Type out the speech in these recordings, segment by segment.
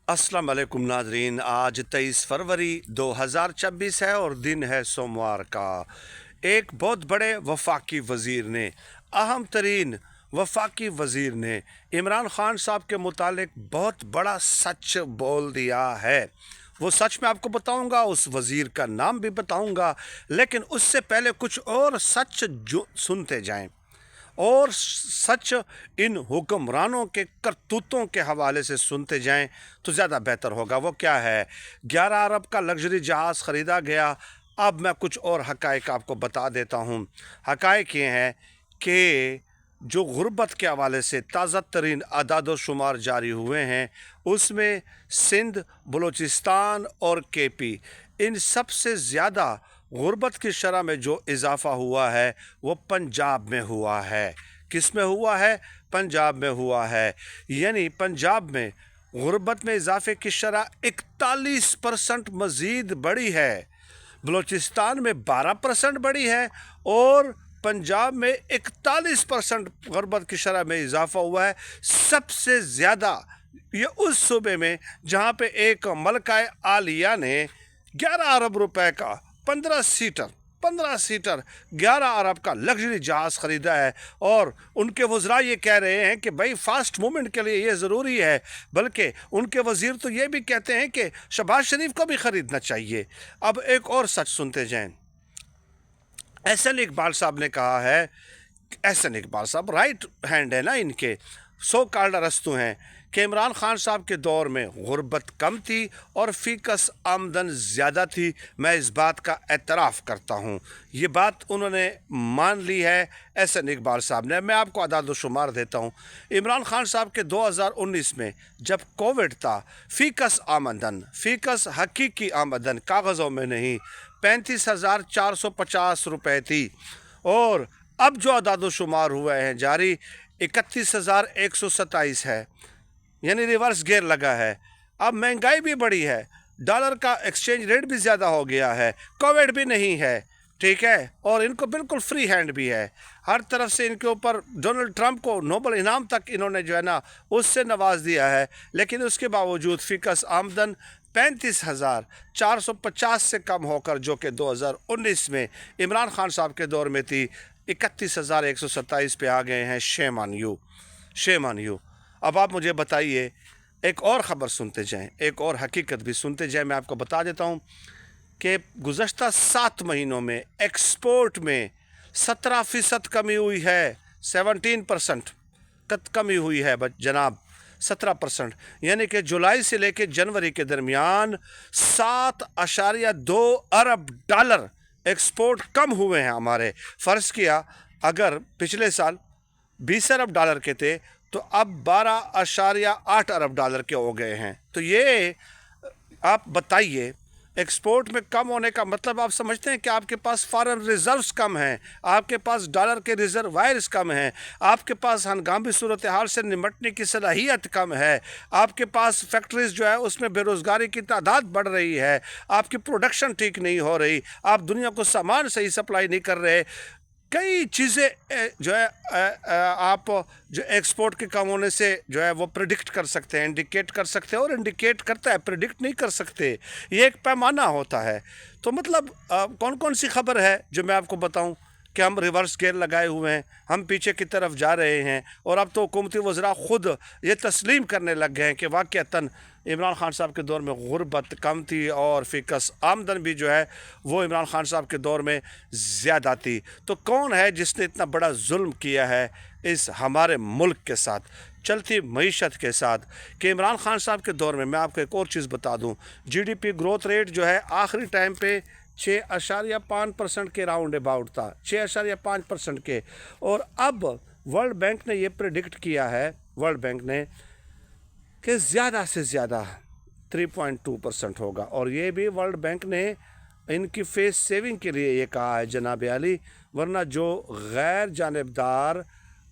अस्सलाम वालेकुम नाजरीन। आज 23 फरवरी 2026 है और दिन है सोमवार का। एक बहुत बड़े वफाकी वज़ीर ने, अहम तरीन वफाकी वज़ीर ने इमरान ख़ान साहब के मुतालिक बहुत बड़ा सच बोल दिया है। वो सच मैं आपको बताऊंगा, उस वज़ीर का नाम भी बताऊंगा, लेकिन उससे पहले कुछ और सच जो सुनते जाएं और सच इन हुक्मरानों के करतूतों के हवाले से सुनते जाएं तो ज़्यादा बेहतर होगा। वो क्या है? 11 अरब का लग्जरी जहाज़ ख़रीदा गया। अब मैं कुछ और हक़ाइक़ आपको बता देता हूँ। हक़ाइक़ ये हैं कि जो गुर्बत के हवाले से ताज़ा तरीन अदाद व शुमार जारी हुए हैं, उसमें सिंध, बलूचिस्तान और केपी, इन सबसे ज़्यादा गुर्बत की शरह में जो इजाफ़ा हुआ है वो पंजाब में हुआ है। किस में हुआ है? पंजाब में हुआ है। यानी पंजाब में गुर्बत में इजाफे की शरह 41% मज़ीद बढ़ी है, बलूचिस्तान में 12% बढ़ी है और पंजाब में 41% गुर्बत की शरह में इजाफा हुआ है। सबसे ज़्यादा ये उस सूबे में जहाँ पे एक मलका आलिया ने 11 अरब रुपए का 15 सीटर 11 अरब का लग्जरी जहाज़ ख़रीदा है। और उनके वज़रा ये कह रहे हैं कि भाई फास्ट मूवमेंट के लिए ये ज़रूरी है, बल्कि उनके वज़ीर तो ये भी कहते हैं कि शहबाज शरीफ को भी ख़रीदना चाहिए। अब एक और सच सुनते जाएं। एहसन इकबाल साहब ने कहा है, एहसन इकबाल साहब राइट हैंड है ना इनके, सो कॉल्ड अरस्तु हैं, कि इमरान ख़ान साहब के दौर में गुर्बत कम थी और फ़ीकस आमदन ज़्यादा थी। मैं इस बात का एतराफ़ करता हूँ। ये बात उन्होंने मान ली है एहसन इकबाल साहब ने। मैं आपको अदाद शुमार देता हूँ। इमरान ख़ान साहब के 2019 में जब कोविड था, फ़ीकस आमदन, फ़ीकस हकीकी आमदन कागज़ों में नहीं, 35,450 रुपये थी। और अब जो अदाद शुमार हुए हैं जारी, 31,127 है, यानी रिवर्स गियर लगा है। अब महंगाई भी बढ़ी है, डॉलर का एक्सचेंज रेट भी ज़्यादा हो गया है, कोविड भी नहीं है, ठीक है, और इनको बिल्कुल फ्री हैंड भी है। हर तरफ से इनके ऊपर डोनाल्ड ट्रंप को नोबल इनाम तक इन्होंने जो है ना उससे नवाज दिया है, लेकिन उसके बावजूद फ़ीकस आमदन 35,450 से कम होकर, जो कि 2019 में इमरान ख़ान साहब के दौर में थी, 31,127 पे आ गए हैं। Shame on you, shame on you. अब आप मुझे बताइए, एक और ख़बर सुनते जाएं, एक और हकीकत भी सुनते जाएं। मैं आपको बता देता हूं कि गुज़श्ता 7 महीनों में एक्सपोर्ट में 17% कमी हुई है। 17% कमी हुई है जनाब, 17%। यानी कि जुलाई से लेकर जनवरी के दरमियान 7.2 अरब डॉलर एक्सपोर्ट कम हुए हैं हमारे। फ़र्ज़ किया अगर पिछले साल 20 अरब डॉलर के थे तो अब 12.8 अरब डॉलर के हो गए हैं। तो ये आप बताइए, एक्सपोर्ट में कम होने का मतलब आप समझते हैं कि आपके पास फॉरेन रिजर्व्स कम हैं, आपके पास डॉलर के रिजर्वायर्स कम हैं, आपके पास हंगामी सूरत हाल से निमटने की सलाहियत कम है, आपके पास फैक्ट्रीज जो है उसमें बेरोज़गारी की तादाद बढ़ रही है, आपकी प्रोडक्शन ठीक नहीं हो रही, आप दुनिया को सामान सही सप्लाई नहीं कर रहे। कई चीज़ें जो है आप जो एक्सपोर्ट के कम होने से जो है वो प्रिडिक्ट कर सकते हैं, इंडिकेट कर सकते हैं, और इंडिकेट करता है, प्रिडिक्ट नहीं कर सकते। ये एक पैमाना होता है। तो मतलब कौन कौन सी खबर है जो मैं आपको बताऊं कि हम रिवर्स गियर लगाए हुए हैं, हम पीछे की तरफ जा रहे हैं, और अब तो हुकूमती वज़रा ख़ुद ये तस्लीम करने लग गए हैं कि वाक़अतन इमरान ख़ान साहब के दौर में गुर्बत कम थी और फ़ीकस आमदन भी जो है वो इमरान ख़ान साहब के दौर में ज़्यादा थी। तो कौन है जिसने इतना बड़ा जुल्म किया है इस हमारे मुल्क के साथ, चलती मईशत के साथ, कि इमरान ख़ान साहब के दौर में? मैं आपको एक और चीज़ बता दूं, जीडीपी ग्रोथ रेट जो है आखिरी टाइम पे 6.5% के राउंड अबाउट था, 6.5% के। और अब वर्ल्ड बैंक ने ये प्रिडिक्ट किया है, वर्ल्ड बैंक ने, कि ज़्यादा से ज़्यादा 3.2% होगा। और ये भी वर्ल्ड बैंक ने इनकी फेस सेविंग के लिए ये कहा है जनाब अली, वरना जो गैर जानिबदार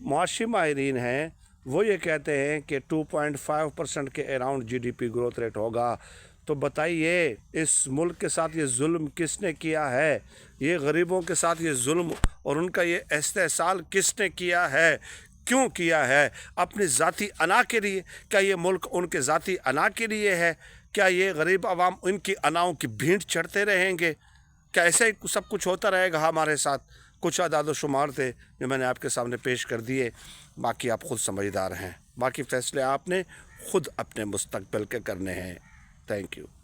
मुआशी माहिरीन हैं वो ये कहते हैं कि 2.5% के अराउंड जीडीपी ग्रोथ रेट होगा। तो बताइए, इस मुल्क के साथ ये जुल्म किसने किया है? ये गरीबों के साथ ये जुल्म और उनका ये इस्तेहसाल किसने किया है? کیوں کیا ہے؟ اپنی ذاتی انا کے لیے؟ کیا یہ ملک ان کے ذاتی انا کے لیے ہے؟ کیا یہ غریب عوام ان کی اناؤں کی بھینٹ چڑھتے رہیں گے؟ کیا ایسے ہی سب کچھ ہوتا رہے گا ہمارے ساتھ؟ کچھ اعداد و شمار تھے جو میں نے آپ کے سامنے پیش کر دیے، باقی آپ خود سمجھدار ہیں، باقی فیصلے آپ نے خود اپنے مستقبل کے کرنے ہیں۔ Thank you.